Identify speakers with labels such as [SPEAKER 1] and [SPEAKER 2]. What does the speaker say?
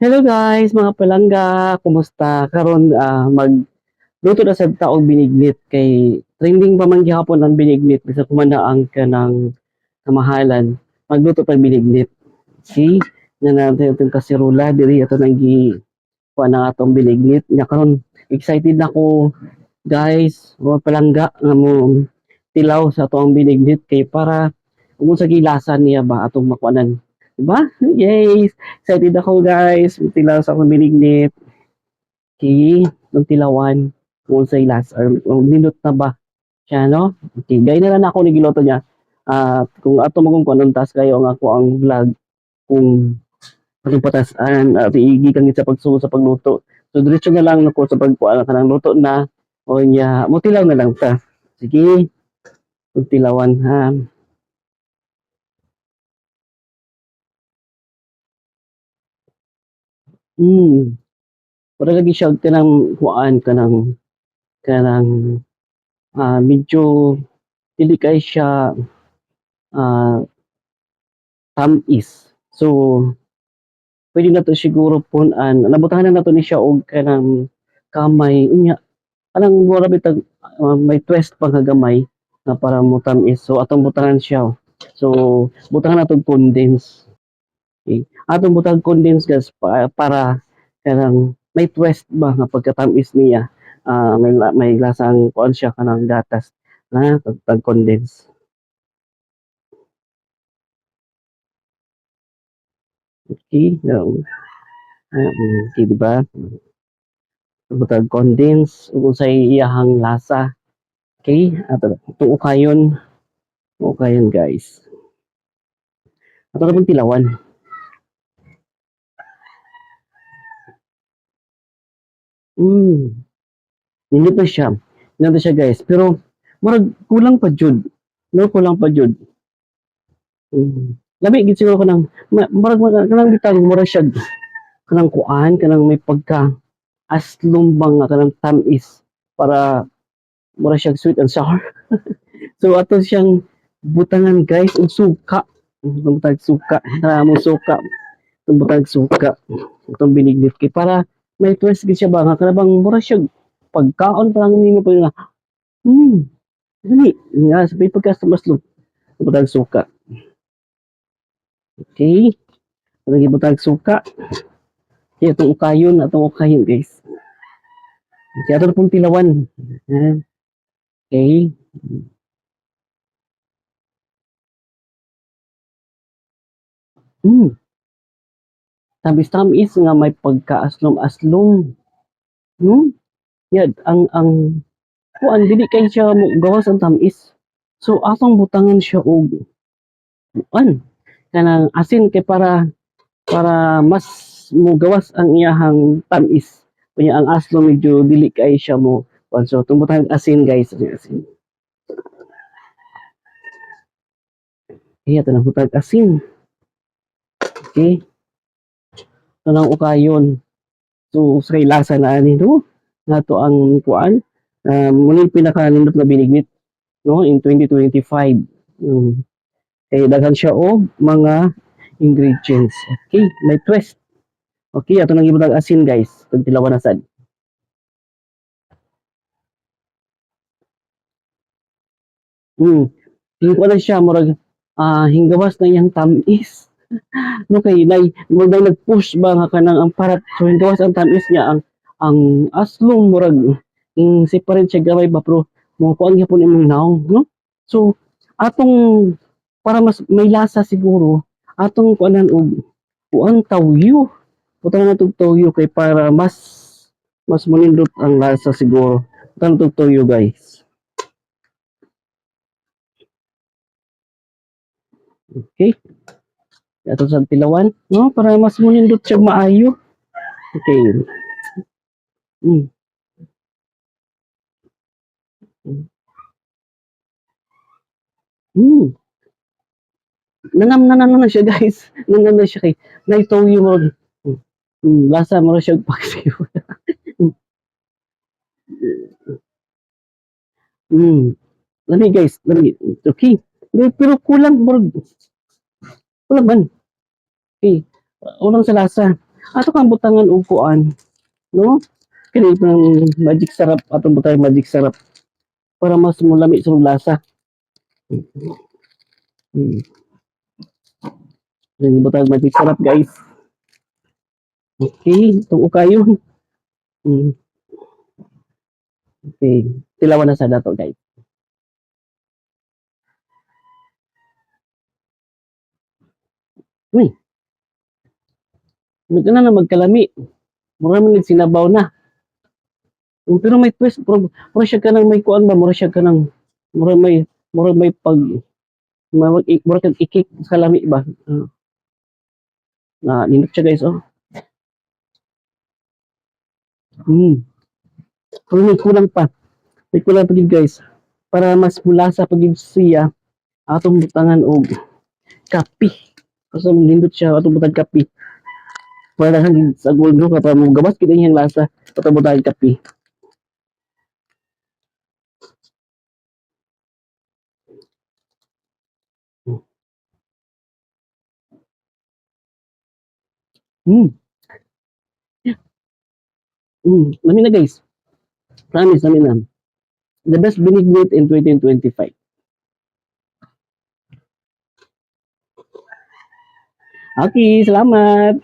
[SPEAKER 1] Hello guys, mga palangga, kumusta? Karon magluto na sad ta og binignit kay trending pa man gihapon ang binignit bisa kumanaan ka ng kamahalan. Magluto tag binignit. See, na natin itong kasirula diri ato nang gi kuha na atong binignit. Nya karon excited na ko guys, mga palangga nga mo tilaw sa atong binignit kay para kung sa gilasan niya ba atong makuanan. Diba? Yes! Excited ako guys. Tilaw sa akong binignit. Okay, nung tilawan kung sa last or minute na ba siya, no? Okay, gaya na lang ako ni giloto niya. Kung ato magong kuanong task kayo nga ako ang vlog kung anong patasan at iigi kang sa pagsuo sa pagluto. So diretso na lang ako sa pagkuan ka ng luto na o niya mo tilaw na lang ta. Sige, kung tilawan ha. Hmm, para lagi siya kanang kuan kanang medyo dili kay siya ah, tamis. So pwede na 'to siguro punan nabutahan na nato ni siya og kanang kamay unya kanang mura bitag may twist pa nga gamay na para mo tamis. So atong butahan siya. So butahan nato og condense. Okay. Atong butang condense gas para kanang may twist ba nga pagkatamis niya. May lasang kuan siya kanang gatas na tag condense. Okay. Okay, di ba? Butang condense ug unsay iyahang lasa. Okay, ato tuo kayon guys. Ato na pong tilawan. Mm, nindot na siya. Nindot na siya guys. Pero murag kulang pa jud. No, kulang pa jud. Labi gid siguro kanang murag kanang bitang murag siya kanang kuan kanang may pagka aslong bang nga kanang tamis para mura siya sweet and sour. So ato siyang butangan guys og suka. Butang suka. Mo suka. Butang suka. Itong binignit kay para may twist gid siya ba nga kanang mura siya pagkaon pa lang nimo pa nga. Hmm, dili nga sa pagka mas butang suka. Okay, lagi butang suka. Kaya itong ukayon guys. Kaya ito na pong tilawan. Ah, okay. Hmm, tamis-tamis nga may pagkaaslom-aslom. Hmm, yan, ang kuan dili kay siya mo gawas ang tamis. So atong butangan siya og kuan kanang asin kay para mas mo gawas ang iyahang tamis. Kunya ang aslom medyo dili kay siya mo kuan. So tumbutan asin guys, asin. Kaya ito na butang asin. Okay, ito na ukayon. So sa lasa na ani no nato ang kuan muna yung pinakanindot na binignit no in 2025 kay daghan siya og mga ingredients. Okay, may twist. Okay, ato nang ibutang asin guys kag tilawan na sad. Tingko na siya murag hinggawas na iyang tamis. No kay murag nag-push ba nga kanang ang parat so hinggawas ang tamis niya ang aslong murag separate siya gamay ba pero mo kuan gyapon imong naong no. So atong para mas may lasa siguro atong kuanan og kuan tawyo. Butang na tog toyo kay para mas manindot ang lasa siguro. Butang na tog toyo guys. Okay, ato sa tilawan no para mas manindot siya maayo. Okay. Mm. Mm. Nanam na siya guys. Nanam na siya kay naitoyo mo. Lasa mo siya paksiw. mm. Lami guys, lami. Okay. Pero kulang man. Okay. Ulang sa lasa. Ato kang butangan og kuan, no? Kini ng magic sarap atong butang magic sarap para mas mulami sa lasa. Hmm. Yung butang magic sarap guys. Okay, tuo kayo. Hmm. Okay, tilawan na sa dato guys. Uy, nagkana na magkalami. Mura man sinabaw na. Pero may twist, mura siya ka ng may kuan ba, mura siya ka ng, mura may, mura may pag, mura kang ikik sa lami ba. Na, nindot siya guys, oh. Hmm. Pero may kulang pa. May kulang pa gid guys. Para mas mulasa pa gid siya, atong butangan og kape. Kasi nindot siya atong butang kape. Para lang sa gold no, para mo gabas kita yung lasa, atong butang kape. Hmm. Lami na guys. Promise, lami na. The best binigwit in 2025. Okay, salamat.